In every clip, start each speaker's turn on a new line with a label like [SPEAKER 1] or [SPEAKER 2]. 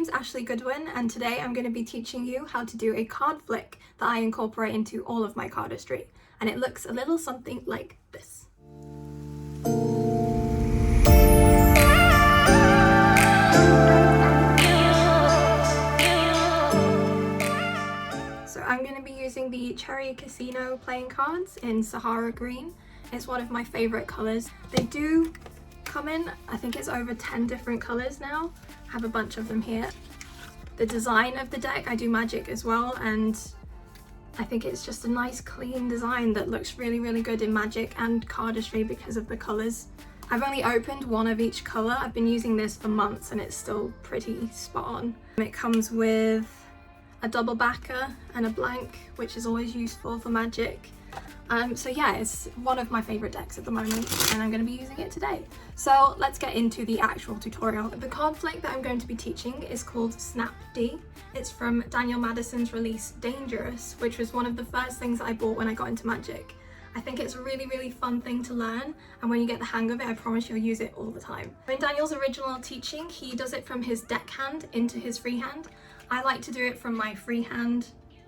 [SPEAKER 1] name's Ashleigh Goodwin, and today I'm going to be teaching you how to do a card flick that I incorporate into all of my cardistry, and it looks a little something like this. So I'm going to be using the Cherry Casino playing cards in Sahara Green. It's one of my favourite colours. They do come in, I think it's over 10 different colours now. I have a bunch of them here. The design of the deck, I do magic as well, and I think it's just a nice clean design that looks really, really good in magic and cardistry because of the colours. I've only opened one of each colour. I've been using this for months and it's still pretty spot on. It comes with a double backer and a blank, which is always useful for magic. So yeah, it's one of my favourite decks at the moment and I'm going to be using it today. So let's get into the actual tutorial. The card flick that I'm going to be teaching is called Snap D. It's from Daniel Madison's release Dangerous, which was one of the first things that I bought when I got into magic. I think it's a really, really fun thing to learn, and when you get the hang of it, I promise you'll use it all the time. In Daniel's original teaching, he does it from his deck hand into his free hand. I like to do it from my free hand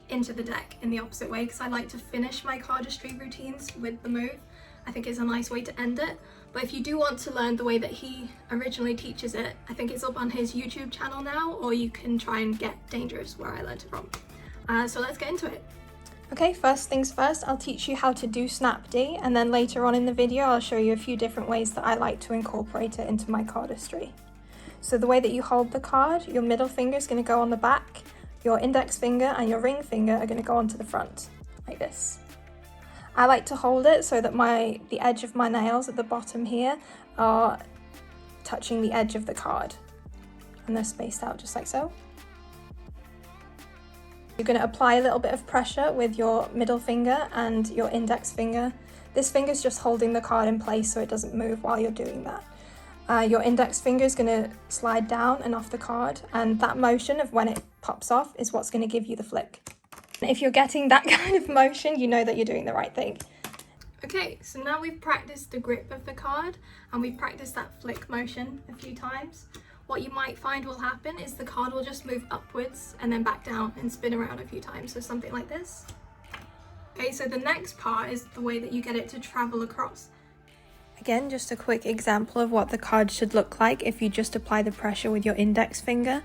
[SPEAKER 1] into the deck in the opposite way because I like to finish my cardistry routines with the move. I think it's a nice way to end it. But if you do want to learn the way that he originally teaches it, I think it's up on his YouTube channel now, or you can try and get Dangerous where I learned it from. So let's get into it. Okay, first things first, I'll teach you how to do Snap D, and then later on in the video I'll show you a few different ways that I like to incorporate it into my cardistry. So the way that you hold the card, your middle finger is going to go on the back, your index finger and your ring finger are going to go onto the front, like this. I like to hold it so that the edge of my nails at the bottom here are touching the edge of the card, and they're spaced out just like so. You're going to apply a little bit of pressure with your middle finger and your index finger. This finger is just holding the card in place so it doesn't move while you're doing that. Your index finger is going to slide down and off the card, and that motion of when it pops off is what's going to give you the flick. If you're getting that kind of motion, you know that you're doing the right thing. Okay, so now we've practiced the grip of the card and we've practiced that flick motion a few times. What you might find will happen is the card will just move upwards and then back down and spin around a few times, so something like this. Okay, so the next part is the way that you get it to travel across. Again, just a quick example of what the card should look like if you just apply the pressure with your index finger.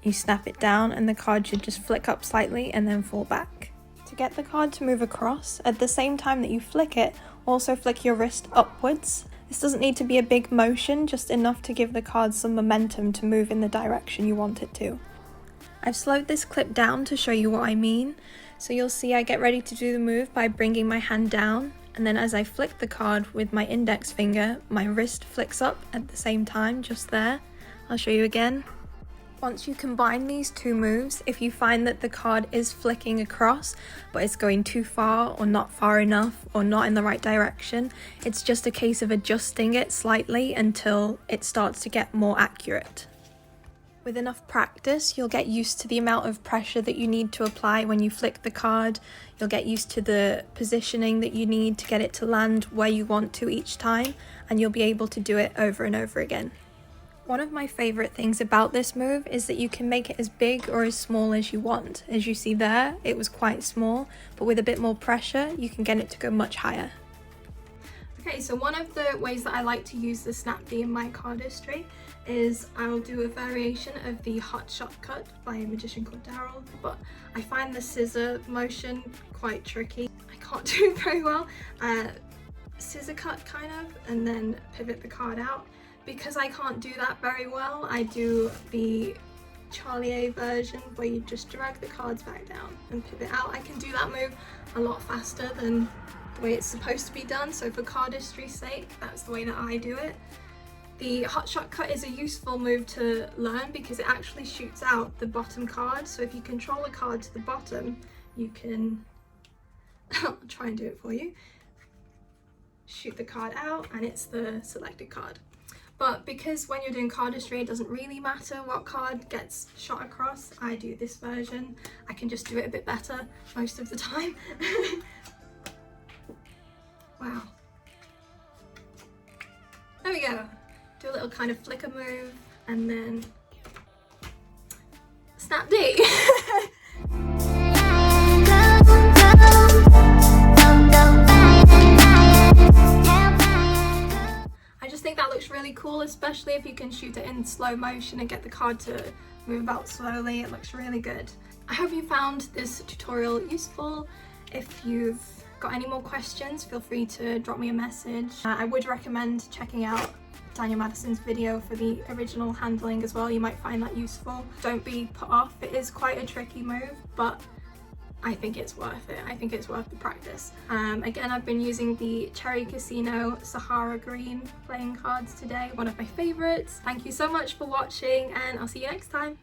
[SPEAKER 1] You snap it down and the card should just flick up slightly and then fall back. To get the card to move across, at the same time that you flick it, also flick your wrist upwards. This doesn't need to be a big motion, just enough to give the card some momentum to move in the direction you want it to. I've slowed this clip down to show you what I mean. So you'll see I get ready to do the move by bringing my hand down, and then as I flick the card with my index finger, my wrist flicks up at the same time, just there. I'll show you again. Once you combine these two moves, if you find that the card is flicking across, but it's going too far or not far enough or not in the right direction, it's just a case of adjusting it slightly until it starts to get more accurate. With enough practice, you'll get used to the amount of pressure that you need to apply when you flick the card. You'll get used to the positioning that you need to get it to land where you want to each time, and you'll be able to do it over and over again. One of my favourite things about this move is that you can make it as big or as small as you want. As you see there, it was quite small, but with a bit more pressure, you can get it to go much higher. Okay, so one of the ways that I like to use the Snap D in my cardistry is I'll do a variation of the Hot Shot Cut by a magician called Daryl, but I find the scissor motion quite tricky. I can't do it very well. Scissor cut kind of, and then pivot the card out. Because I can't do that very well, I do the Charlier version where you just drag the cards back down and pivot out. I can do that move a lot faster than the way it's supposed to be done, so for cardistry's sake, that's the way that I do it. The Hot Shot Cut is a useful move to learn because it actually shoots out the bottom card, so if you control a card to the bottom, you can, I'll try and do it for you, shoot the card out and it's the selected card. But because when you're doing cardistry, it doesn't really matter what card gets shot across, I do this version. I can just do it a bit better most of the time. Wow. There we go. Do a little kind of flicker move and then snap D. I just think that looks really cool, especially if you can shoot it in slow motion and get the card to move about slowly. It looks really good. I hope you found this tutorial useful. If you've got any more questions, feel free to drop me a message. I would recommend checking out Daniel Madison's video for the original handling as well. You might find that useful. Don't be put off. It is quite a tricky move, but I think it's worth it. I think it's worth the practice. Again, I've been using the Cherry Casino Sahara Green playing cards today, one of my favorites. Thank you so much for watching, and I'll see you next time.